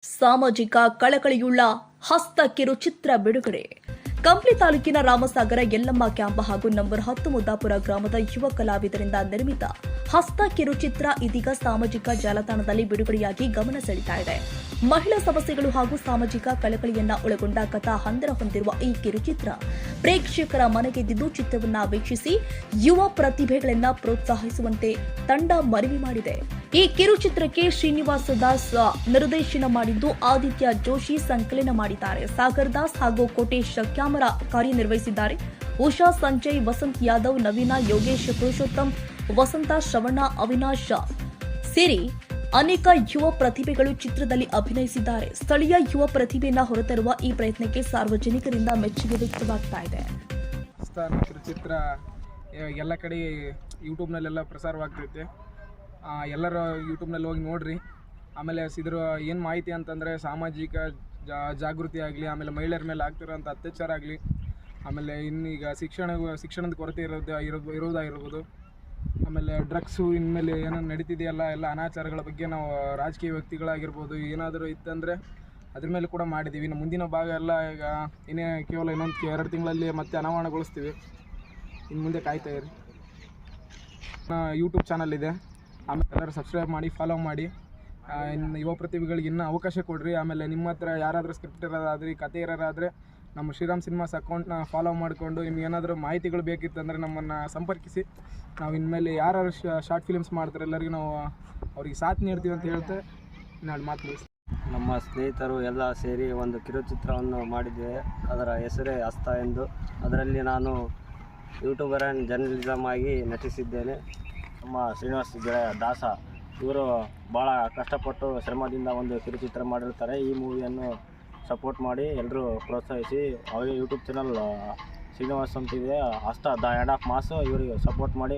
ಸಾಮಾಜಿಕ ಕಳಕಳಿಯುಳ್ಳ ಹಸ್ತ ಕಿರುಚಿತ್ರ ಬಿಡುಗಡೆ. ಕಂಪ್ಲಿ ತಾಲೂಕಿನ ರಾಮಸಾಗರ ಯಲ್ಲಮ್ಮ ಕ್ಯಾಂಪ್ ಹಾಗೂ ನಂಬರ್ 10 ಮುದ್ದಾಪುರ ಗ್ರಾಮದ ಯುವ ಕಲಾವಿದರಿಂದ ನಿರ್ಮಿತ ಹಸ್ತ ಕಿರುಚಿತ್ರ ಇದೀಗ ಸಾಮಾಜಿಕ ಜಾಲತಾಣದಲ್ಲಿ ಬಿಡುಗಡೆಯಾಗಿ ಗಮನ ಸೆಳೀತಾ ಇದೆ. ಮಹಿಳಾ ಸಮಸ್ಯೆಗಳು ಹಾಗೂ ಸಾಮಾಜಿಕ ಕಳಕಳಿಯನ್ನ ಒಳಗೊಂಡ ಕಥಾ ಹಂದರ ಹೊಂದಿರುವ ಈ ಕಿರುಚಿತ್ರ ಪ್ರೇಕ್ಷಕರ ಮನೆಗೆದ್ದಿದ್ದು, ಚಿತ್ರವನ್ನ ವೀಕ್ಷಿಸಿ ಯುವ ಪ್ರತಿಭೆಗಳನ್ನ ಪ್ರೋತ್ಸಾಹಿಸುವಂತೆ ತಂಡ ಮನವಿ ಮಾಡಿದೆ. ಈ ಕಿರುಚಿತ್ರಕ್ಕೆ ಶ್ರೀನಿವಾಸ ದಾಸ್ ನಿರ್ದೇಶನ ಮಾಡಿದ್ದು, ಆದಿತ್ಯ ಜೋಶಿ ಸಂಕಲನ ಮಾಡಿದ್ದಾರೆ. ಸಾಗರ್ ದಾಸ್ ಹಾಗೂ ಕೋಟೇಶ್ ಕ್ಯಾಮರಾ ಕಾರ್ಯನಿರ್ವಹಿಸಿದ್ದಾರೆ. ಉಷಾ, ಸಂಜಯ್, ವಸಂತ್ ಯಾದವ್, ನವೀನ, ಯೋಗೇಶ್, ಪುರುಷೋತ್ತಮ್, ವಸಂತ, ಶ್ರವಣ, ಅವಿನಾಶ್ ಸೇರಿ ಅನೇಕ ಯುವ ಪ್ರತಿಭೆಗಳು ಚಿತ್ರದಲ್ಲಿ ಅಭಿನಯಿಸಿದ್ದಾರೆ. ಸ್ಥಳೀಯ ಯುವ ಪ್ರತಿಭೆಯನ್ನ ಹೊರತರುವ ಈ ಪ್ರಯತ್ನಕ್ಕೆ ಸಾರ್ವಜನಿಕರಿಂದ ಮೆಚ್ಚುಗೆ ವ್ಯಕ್ತವಾಗ್ತಾ ಇದೆ. ಚಿತ್ರ ಎಲ್ಲ ಕಡೆ ಯೂಟ್ಯೂಬ್ನಲ್ಲೆಲ್ಲ ಪ್ರಸಾರವಾಗ್ತೈತೆ. ಎಲ್ಲರೂ ಯೂಟ್ಯೂಬ್ನಲ್ಲಿ ಹೋಗಿ ನೋಡ್ರಿ. ಆಮೇಲೆ ಇದ್ರ ಏನು ಮಾಹಿತಿ ಅಂತಂದರೆ ಸಾಮಾಜಿಕ ಜಾಗೃತಿ ಆಗಲಿ, ಆಮೇಲೆ ಮಹಿಳೆಯರ ಮೇಲೆ ಆಗ್ತಿರೋಂಥ ಅತ್ಯಾಚಾರ ಆಗಲಿ, ಆಮೇಲೆ ಇನ್ನೀಗ ಶಿಕ್ಷಣದ ಕೊರತೆ ಇರೋದಾಗಿರ್ಬೋದು, ಆಮೇಲೆ ಡ್ರಗ್ಸು ಇನ್ಮೇಲೆ ಏನೇನು ನಡೀತಿದೆಯಲ್ಲ, ಎಲ್ಲ ಅನಾಚಾರಗಳ ಬಗ್ಗೆ ನಾವು ರಾಜಕೀಯ ವ್ಯಕ್ತಿಗಳಾಗಿರ್ಬೋದು ಏನಾದರೂ ಇತ್ತಂದರೆ ಅದ್ರ ಮೇಲೆ ಕೂಡ ಮಾಡಿದ್ದೀವಿ. ಇನ್ನು ಮುಂದಿನ ಭಾಗ ಎಲ್ಲ ಈಗ ಕೇವಲ ಇನ್ನೊಂದು 2 ತಿಂಗಳಲ್ಲಿ ಮತ್ತೆ ಅನಾವರಣಗೊಳಿಸ್ತೀವಿ. ಇನ್ನು ಮುಂದೆ ಕಾಯ್ತಾ ಇರಿ. ಯೂಟ್ಯೂಬ್ ಚಾನಲ್ ಇದೆ, ಆಮೇಲೆ ಎಲ್ಲರೂ ಸಬ್ಸ್ಕ್ರೈಬ್ ಮಾಡಿ, ಫಾಲೋ ಮಾಡಿ. ಇನ್ನು ಯುವ ಪ್ರತಿಭೆಗಳಿಗೆ ಇನ್ನೂ ಅವಕಾಶ ಕೊಡಿರಿ. ಆಮೇಲೆ ನಿಮ್ಮ ಹತ್ರ ಯಾರಾದರೂ ಸ್ಕ್ರಿಪ್ಟ್ ಇರೋದಾದ್ರೆ, ಕತೆ ಇರೋದಾದರೆ ನಮ್ಮ ಶ್ರೀರಾಮ್ ಸಿನಿಮಾಸ್ ಅಕೌಂಟ್ನ ಫಾಲೋ ಮಾಡಿಕೊಂಡು ನಿಮ್ಗೆ ಏನಾದರೂ ಮಾಹಿತಿಗಳು ಬೇಕಿತ್ತಂದರೆ ನಮ್ಮನ್ನು ಸಂಪರ್ಕಿಸಿ. ನಾವು ಇನ್ಮೇಲೆ ಯಾರು ಶಾರ್ಟ್ ಫಿಲ್ಮ್ಸ್ ಮಾಡ್ತಾರೆ ಎಲ್ಲರಿಗೂ ನಾವು ಅವ್ರಿಗೆ ಸಾಥ್ ನೀಡ್ತೀವಿ ಅಂತ ಹೇಳ್ತೆ ನಾನು ಮಾತು. ನಮ್ಮ ಸ್ನೇಹಿತರು ಎಲ್ಲ ಸೇರಿ ಒಂದು ಕಿರುಚಿತ್ರವನ್ನು ಮಾಡಿದ್ದೇವೆ. ಅದರ ಹೆಸರೇ ಹಸ್ತ ಎಂದು. ಅದರಲ್ಲಿ ನಾನು ಯೂಟ್ಯೂಬರ್ ಆ್ಯಂಡ್ ಜರ್ನಲಿಸಮ್ ಆಗಿ ನಟಿಸಿದ್ದೇನೆ. ನಮ್ಮ ಶ್ರೀನಿವಾಸ ದಾಸ ಇವರು ಭಾಳ ಕಷ್ಟಪಟ್ಟು ಶ್ರಮದಿಂದ ಒಂದು ಕಿರುಚಿತ್ರ ಮಾಡಿರ್ತಾರೆ. ಈ ಮೂವಿಯನ್ನು ಸಪೋರ್ಟ್ ಮಾಡಿ ಎಲ್ಲರೂ ಪ್ರೋತ್ಸಾಹಿಸಿ. ಅವರಿಗೆ ಯೂಟ್ಯೂಬ್ ಚಾನಲ್ ಶ್ರೀನಿವಾಸ್ ಅಂತಿದೆ, ಹಸ್ತ ದ ಎಂಡ್ ಆಫ್ ಮಾಸ್, ಇವರಿಗೆ ಸಪೋರ್ಟ್ ಮಾಡಿ.